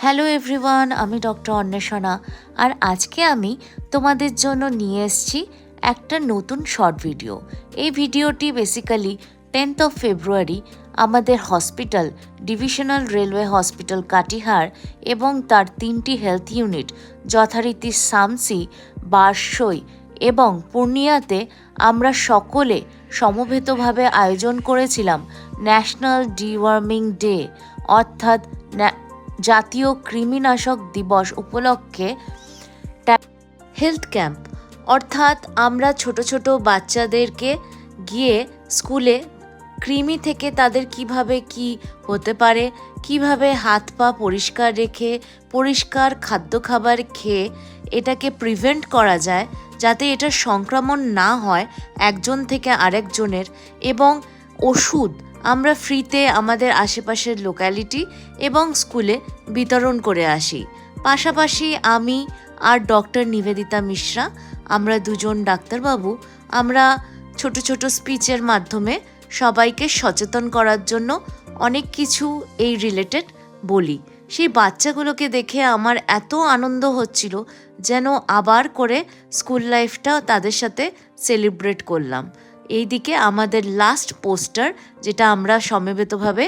Hello everyone, আমি doctor অন্বেষণা। আর আজকে আমি তোমাদের জন্য নিয়ে এসেছি একটা নতুন শর্ট ভিডিও। এই ভিডিওটি বেসিক্যালি 10th অফ ফেব্রুয়ারি আমাদের hospital, divisional railway hospital Katihar এবং তার 3টি হেলথ ইউনিট যথারীতি সামসি, বারসই এবং পূর্ণিয়াতে আমরা সকলে সমবেতভাবে আয়োজন করেছিলাম ন্যাশনাল ডিওয়ার্মিং ডে, অর্থাৎ জাতীয় কৃমিনাশক দিবস উপলক্ষে হেলথ ক্যাম্প। অর্থাৎ আমরা ছোট ছোট বাচ্চাদেরকে গিয়ে স্কুলে কৃমি থেকে তাদের কিভাবে কি হতে পারে, কিভাবে হাত পা পরিষ্কার রেখে পরিষ্কার খাদ্য খাবার খেয়ে এটাকে প্রিভেন্ট করা যায়, যাতে এটা সংক্রমণ না হয় একজন থেকে আরেকজনের, এবং ওষুধ আমরা ফ্রিতে আমাদের আশেপাশের লোক্যালিটি এবং স্কুলে বিতরণ করে আসি। পাশাপাশি আমি আর ডক্টর নিবেদিতা মিশ্রা, আমরা দুজন ডাক্তারবাবু, আমরা ছোট ছোট স্পিচের মাধ্যমে সবাইকে সচেতন করার জন্য অনেক কিছু এই রিলেটেড বলি। সেই বাচ্চাগুলোকে দেখে আমার এত আনন্দ হচ্ছিল, যেন আবার করে স্কুল লাইফটা তাদের সাথে সেলিব্রেট করলাম। এইদিকে আমাদের লাস্ট পোস্টার, যেটা আমরা সমবেতভাবে